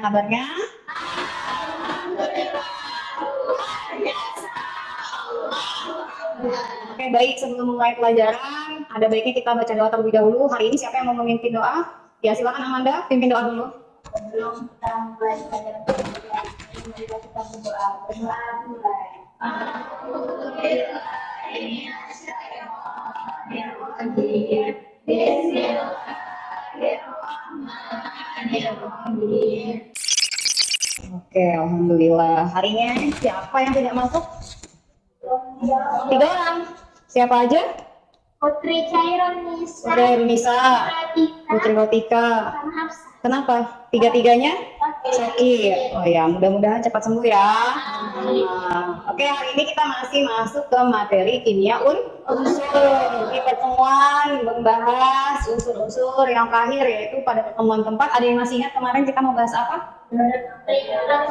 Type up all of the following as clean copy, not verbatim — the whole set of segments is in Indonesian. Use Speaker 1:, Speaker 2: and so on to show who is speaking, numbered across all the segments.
Speaker 1: kabarnya? Oke, baik. Sebelum mulai pelajaran, ada baiknya kita baca doa terlebih dahulu. Hari ini siapa yang mau memimpin doa? Ya, silakan Amanda, pimpin doa dulu.
Speaker 2: Sebelum kita mulai pelajaran kita berdoa. Berdoa mulai.
Speaker 1: Oke, alhamdulillah. Hari ini siapa yang tidak masuk? 3 orang. Siapa aja?
Speaker 2: Putri Cairon Nisa.
Speaker 1: Putri Nisa, Putri Rotika. Kenapa? Tiga-tiganya sakit. Oh ya, mudah-mudahan cepat sembuh ya. Oke, hari ini kita masih masuk ke materi kimia unsur. Di pertemuan membahas unsur-unsur yang terakhir, yaitu pada pertemuan keempat. Ada yang masih ingat kemarin kita mau bahas apa?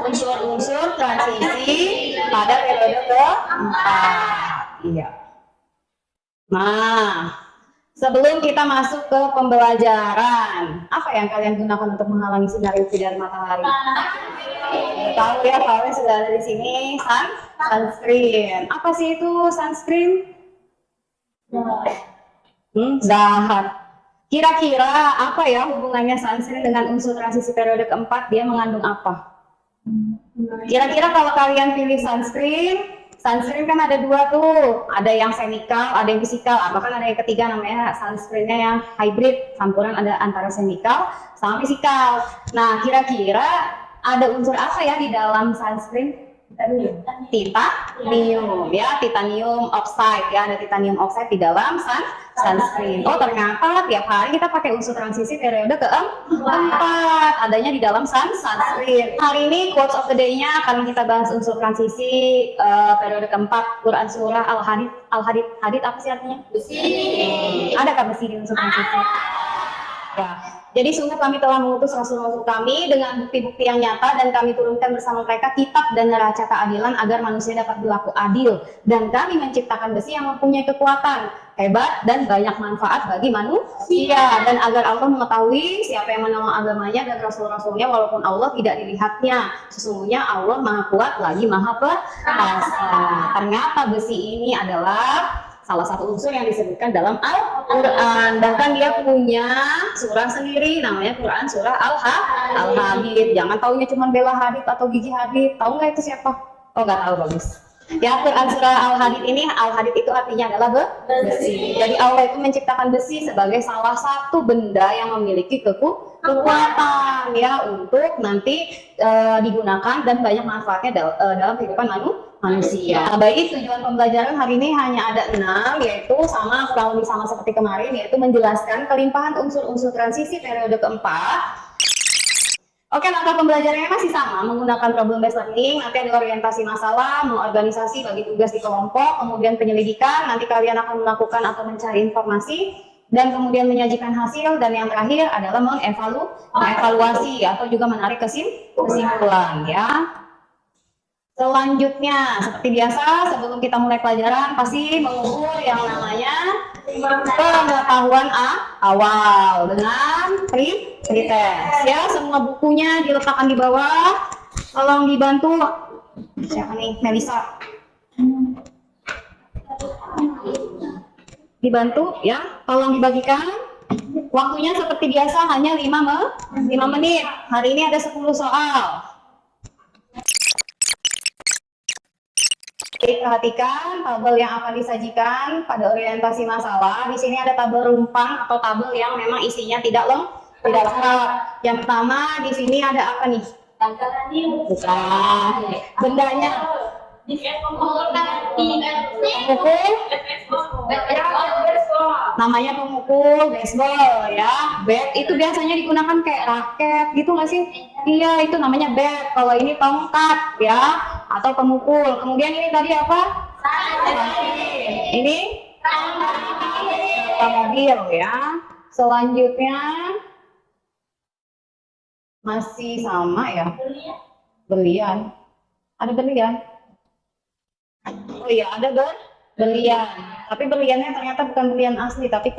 Speaker 1: Unsur-unsur transisi pada periode keempat. Iya. Nah, sebelum kita masuk ke pembelajaran, apa yang kalian gunakan untuk menghalangi sinar UV dari matahari? Tahu ya, kalian sudah ada di sini. Sunscreen. Apa sih itu sunscreen? Zahat. Kira-kira apa ya hubungannya sunscreen dengan unsur transisi periode keempat? Dia mengandung apa? Kira-kira kalau kalian pilih sunscreen kan ada 2 tuh, ada yang chemical, ada yang physical, bahkan ada yang ketiga namanya sunscreennya yang hybrid, campuran ada antara chemical sama physical. Nah, kira-kira ada unsur apa ya di dalam sunscreen? Titanium ya, titanium oxide ya, ada titanium oxide di dalam sunscreen. Oh, ternyata tiap hari kita pakai unsur transisi periode keempat, adanya di dalam sunscreen. Hari ini quotes of the day-nya akan kita bahas unsur transisi periode keempat, Quran surah Al-Hadid. Hadid apa sih artinya? Besi. Adakah besi di unsur transisi? Ya. Jadi sungguh kami telah mengutus rasul-rasul kami dengan bukti-bukti yang nyata, dan kami turunkan bersama mereka kitab dan neraca keadilan agar manusia dapat berlaku adil. Dan kami menciptakan besi yang mempunyai kekuatan hebat dan banyak manfaat bagi manusia, dan agar Allah mengetahui siapa yang menolong agamanya dan rasul-rasulnya walaupun Allah tidak dilihatnya. Sesungguhnya Allah maha kuat lagi maha perkasa. Ternyata besi ini adalah salah satu unsur yang disebutkan dalam Al-Quran. Bahkan dia punya surah sendiri, namanya Quran surah Al-Hadid. Jangan taunya cuma Bella Hadid atau Gigi Hadid. Tahu nggak itu siapa? Oh, nggak tahu, bagus. Ya, Quran surah Al-Hadid ini, Al-Hadid itu artinya adalah besi. Jadi Allah itu menciptakan besi sebagai salah satu benda yang memiliki kekuatan ya untuk nanti digunakan dan banyak manfaatnya dalam kehidupan manusia. Baik, tujuan pembelajaran hari ini hanya ada 6, yaitu kurang lebih sama seperti kemarin, yaitu menjelaskan kelimpahan unsur-unsur transisi periode keempat. Oke, langkah pembelajarannya masih sama, menggunakan problem based learning. Nanti ada orientasi masalah, mengorganisasi bagi tugas di kelompok, kemudian penyelidikan, nanti kalian akan melakukan atau mencari informasi, dan kemudian menyajikan hasil, dan yang terakhir adalah mengevaluasi atau juga menarik kesimpulan ya. Selanjutnya, seperti biasa, sebelum kita mulai pelajaran, pasti mengukur yang namanya pengetahuan awal dengan pretest ya. Semua bukunya diletakkan di bawah. Tolong dibantu. Siapa nih? Melisa. Dibantu ya. Tolong dibagikan. Waktunya seperti biasa hanya 5 menit. Hari ini ada 10 soal. Perhatikan tabel yang akan disajikan pada orientasi masalah. Di sini ada tabel rumpang atau tabel yang memang isinya tidak lengkap. Yang pertama di sini ada apa nih? Bukan. Bendanya. Pemukul. Namanya pemukul baseball ya. Bat itu biasanya digunakan kayak raket gitu nggak sih? Iya, itu namanya bat. Kalau ini tongkat ya, atau pemukul. Kemudian ini tadi apa? Ini mobil ya. Selanjutnya masih sama ya. Berlian. Ada berlian? Oh iya, ada berlian. Tapi berliannya ternyata bukan berlian asli, tapi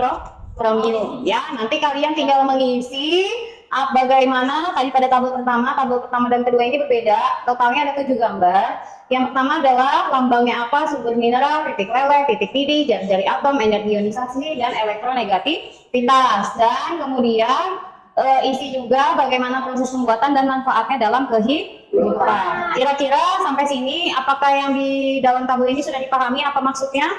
Speaker 1: kromium ya. Nanti kalian tinggal mengisi Bagaimana tadi pada tabel pertama dan kedua ini berbeda. Totalnya ada 7 gambar. Yang pertama adalah lambangnya apa, sumber mineral, titik leleh, titik didih, jari-jari atom, energi ionisasi, dan elektronegativitas. Dan kemudian isi juga bagaimana proses pembuatan dan manfaatnya dalam kehidupan. Kira-kira sampai sini, apakah yang di dalam tabel ini sudah dipahami apa maksudnya?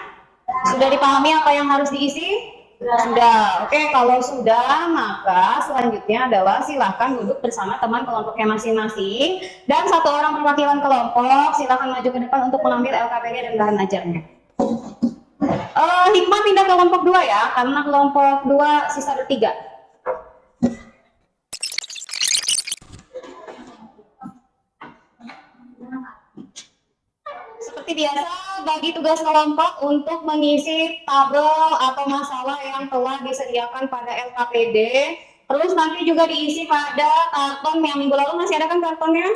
Speaker 1: Sudah dipahami apa yang harus diisi? Sudah. Oke, kalau sudah, maka selanjutnya adalah silahkan duduk bersama teman kelompoknya masing-masing dan satu orang perwakilan kelompok silahkan maju ke depan untuk mengambil LKPD dan bahan ajarnya. Hikmah pindah ke kelompok 2 ya, karena kelompok 2 sisa bertiga. Seperti biasa, bagi tugas kelompok untuk mengisi tabel atau masalah yang telah disediakan pada LKPD. Terus nanti juga diisi pada karton yang minggu lalu masih ada kan kartonnya?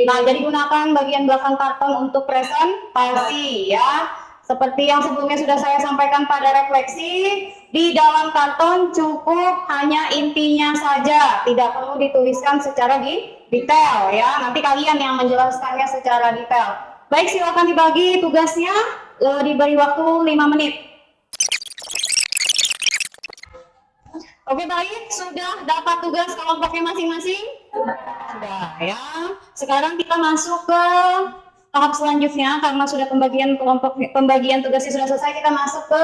Speaker 1: Nah, jadi gunakan bagian belakang karton untuk presentasi ya. Seperti yang sebelumnya sudah saya sampaikan pada refleksi, di dalam karton cukup hanya intinya saja, tidak perlu dituliskan secara detail ya. Nanti kalian yang menjelaskannya secara detail. Baik, silakan dibagi tugasnya, diberi waktu 5 menit. Oke, baik, sudah dapat tugas kelompoknya masing-masing? Sudah ya. Sekarang kita masuk ke tahap selanjutnya karena sudah pembagian tugasnya sudah selesai, kita masuk ke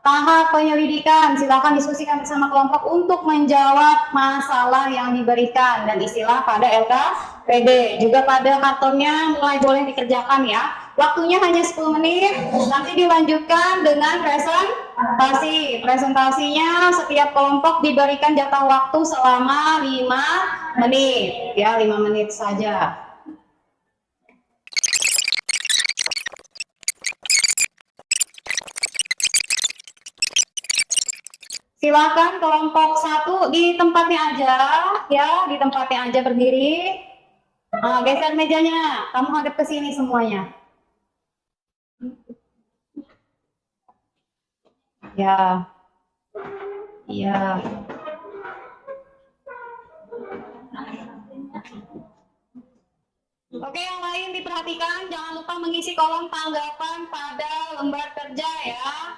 Speaker 1: tahap penyelidikan. Silakan diskusikan bersama kelompok untuk menjawab masalah yang diberikan dan istilah pada LKPD. Juga pada kartonnya mulai boleh dikerjakan ya. Waktunya hanya 10 menit, nanti dilanjutkan dengan presentasi. Presentasinya setiap kelompok diberikan jatah waktu selama 5 menit. Ya, 5 menit saja. Silakan kelompok 1 di tempatnya aja, ya, di tempatnya aja berdiri. Nah, geser mejanya, kamu hadap ke sini semuanya. Ya, iya. Oke, yang lain diperhatikan, jangan lupa mengisi kolom tanggapan pada lembar kerja ya.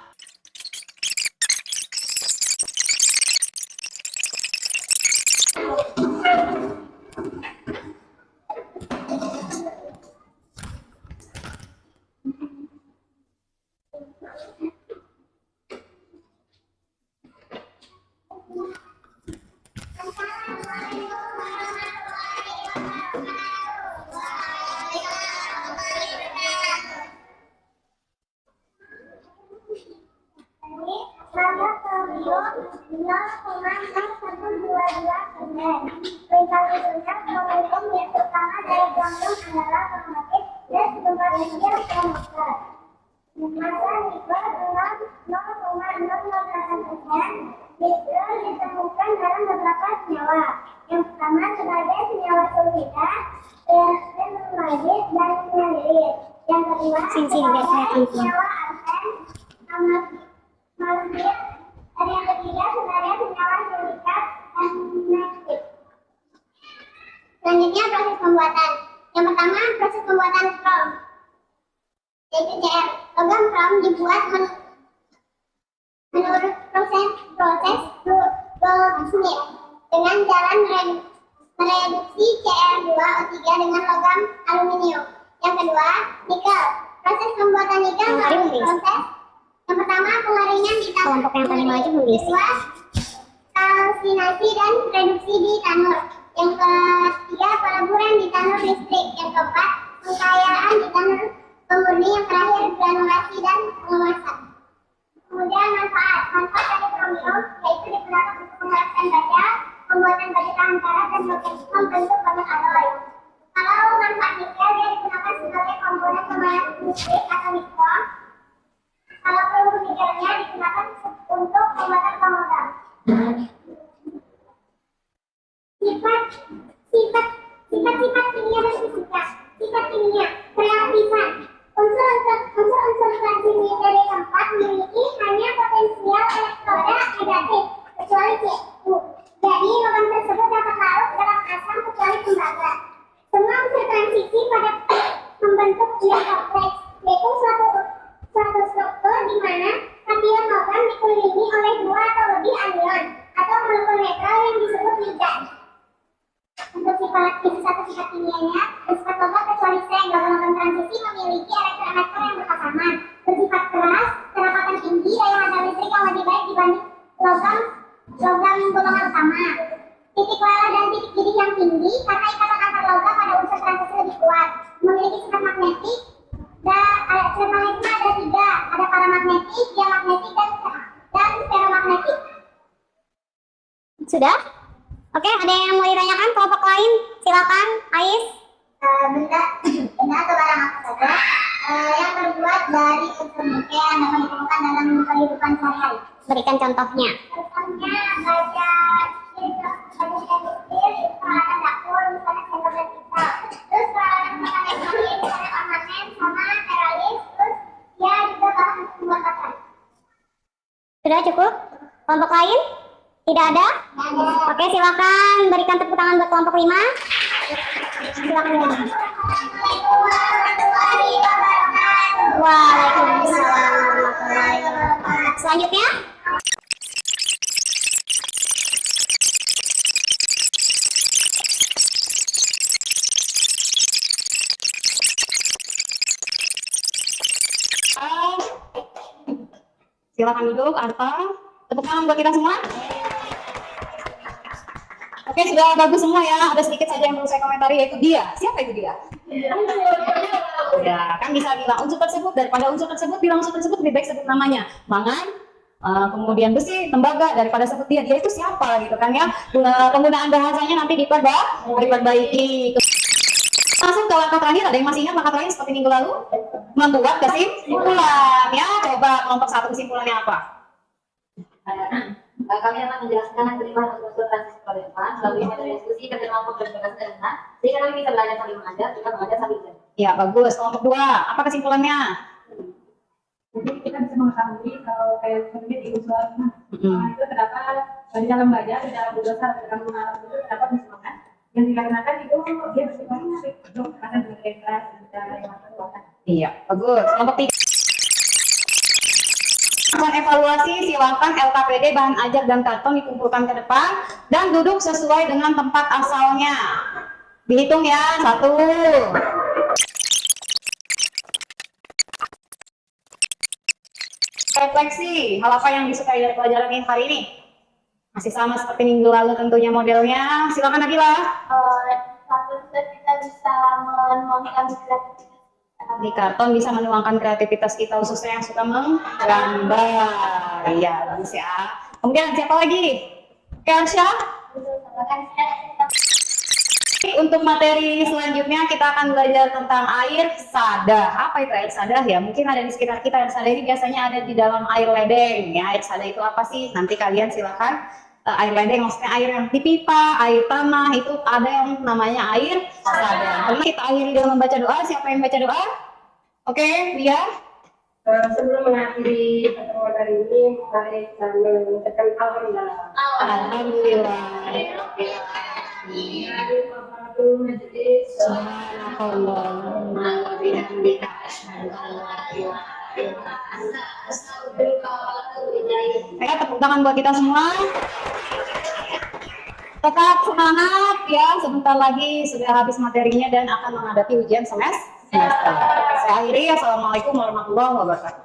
Speaker 2: Ditemukan dalam beberapa senyawa. Yang pertama sebagai senyawa sulfida, magnet dan mengalir. Yang kedua sebagai senyawa arsen, magnet. Dan yang ketiga sebagai senyawa silikat dan nitrit. Selanjutnya proses pembuatan. Yang pertama proses pembuatan krom, yaitu CR. Logam krom dibuat menurut proses Goldschmidt dengan jalan mereduksi Cr2O3 dengan logam aluminium. Yang kedua, nikel. Proses pembuatan nikel melalui proses yang pertama pengeringan di tanur, yang kedua kalsinasi dan reduksi di tanur, yang ketiga peleburan di tanur listrik, yang keempat pengkayaan di tanur pemurni, yang terakhir granulasi dan pengemasan. Kemudian manfaat dari kromium yaitu digunakan untuk mengelaskan baja, pembuatan baja tahan karat dan membentuk banyak alloy. Kalau manfaat nikel dia digunakan sebagai komponen pemanas listrik atau mikron. Kalau peluru nikelnya digunakan untuk pembuatan pemodal. Sifat kimia dan fisika. Sifat kimia reaktifan. Unsur-unsur kimia dari tempat memiliki hanya potensial elektroda negatif kecuali Cu. Jadi logam tersebut dapat larut dalam asam kecuali tembaga. Semua unsur transisi pada membentuk ion kompleks, yaitu suatu struktur di mana kation logam dikelilingi oleh dua atau lebih anion atau molekul netral yang disebut ligan. Untuk sifat sifat kimianya, bersifat logam kecuali seng, logam transisi memiliki elektron yang berpasangan, bersifat keras, kerapatan tinggi, daya hantar listrik yang lebih baik dibanding logam golongan utama. Titik lala dan titik didih yang tinggi karena ikatan antar logam pada unsur transisi lebih kuat. Memiliki sifat magnetik. Sifat magnetik ada tiga, ada paramagnetik, diamagnetik, dan ferromagnetik. Sudah? Oke, ada yang mau ditanyakan kelompok lain? Silakan, Ais. Benda atau barang apa saja yang terbuat dari unsur nikel yang dapat ditemukan dalam kehidupan sehari-hari. Berikan contohnya. Contohnya baja peralatan dapur, misalnya sendok dan pisau. Terus peralatan elektronik, misalnya ornamen sama teralis. Terus ya juga bahan untuk membuat pakaian. Sudah cukup? Kelompok lain? Tidak ada? Oke, silakan berikan tepuk tangan buat kelompok 5. Silakan. Waalaikumsalam warahmatullahi wabarakatuh. Selanjutnya?
Speaker 1: Silakan duduk, Arta. Tepuk tangan buat kita semua. Oke, sudah bagus semua ya. Ada sedikit saja yang perlu saya komentari, yaitu dia. Siapa itu dia? Ya, kan bisa bilang unsur tersebut, daripada unsur tersebut, bilang unsur tersebut lebih baik sebut namanya. Mangan, kemudian besi, tembaga, daripada sebut dia itu siapa gitu kan ya. Penggunaan bahasanya nanti diperbaiki. Langsung ke langkah terakhir, ada yang masih ingat langkah terakhir seperti minggu lalu? Membuat kesimpulan. Ya, coba kelompok 1 kesimpulannya apa?
Speaker 3: Kami akan menjelaskan kelima unsur transisi peredaran melalui metode diskusi kelompok dan tugas sederhana sehingga kami bisa belajar sambil mengajar, juga mengajar sambil belajar.
Speaker 1: Ya, bagus. Kelompok 2, apa kesimpulannya?
Speaker 4: Jadi kita bisa mengetahui kalau kayak sedikit di unsur itu terdapat di dalam baja, di dalam dosa, di dalam mengarang itu terdapat musuhan yang dikarenakan itu dia bersifat untuk akan berbeda dan yang akan.
Speaker 1: Iya, bagus. Kelompok 3. Evaluasi, silakan LKPD, bahan ajar dan karton dikumpulkan ke depan dan duduk sesuai dengan tempat asalnya. Dihitung ya, 1. Refleksi, hal apa yang disukai dari pelajaran hari ini? Masih sama seperti minggu lalu tentunya modelnya. Silakan Nabila.
Speaker 2: Kita bisa menuangkan
Speaker 1: Di karton bisa menuangkan kreativitas kita, khususnya yang suka menggambar. Iya, bagus ya. Kemudian siapa lagi? Kelsha? Untuk materi selanjutnya kita akan belajar tentang air sada. Apa itu air sada ya? Mungkin ada di sekitar kita. Air sada ini biasanya ada di dalam air ledeng ya. Air sada itu apa sih? Nanti kalian silakan. Air ledeng maksudnya air yang di pipa, air tanah, itu ada yang namanya air sada. Kita akhiri dengan membaca doa. Siapa yang baca doa? Oke, Lia.
Speaker 4: Sebelum mengakhiri pertemuan hari ini, mari kita mengucapkan alhamdulillah.
Speaker 1: Alhamdulillah. Subhanallahumma wa bihamdika asyhadu an la ilaha illa anta astaghfiruka wa atubu ilaik. Ayo tepuk tangan buat kita semua. Tetap semangat ya, sebentar lagi sudah habis materinya dan akan menghadapi ujian semester. Saya akhiri, assalamualaikum warahmatullahi wabarakatuh.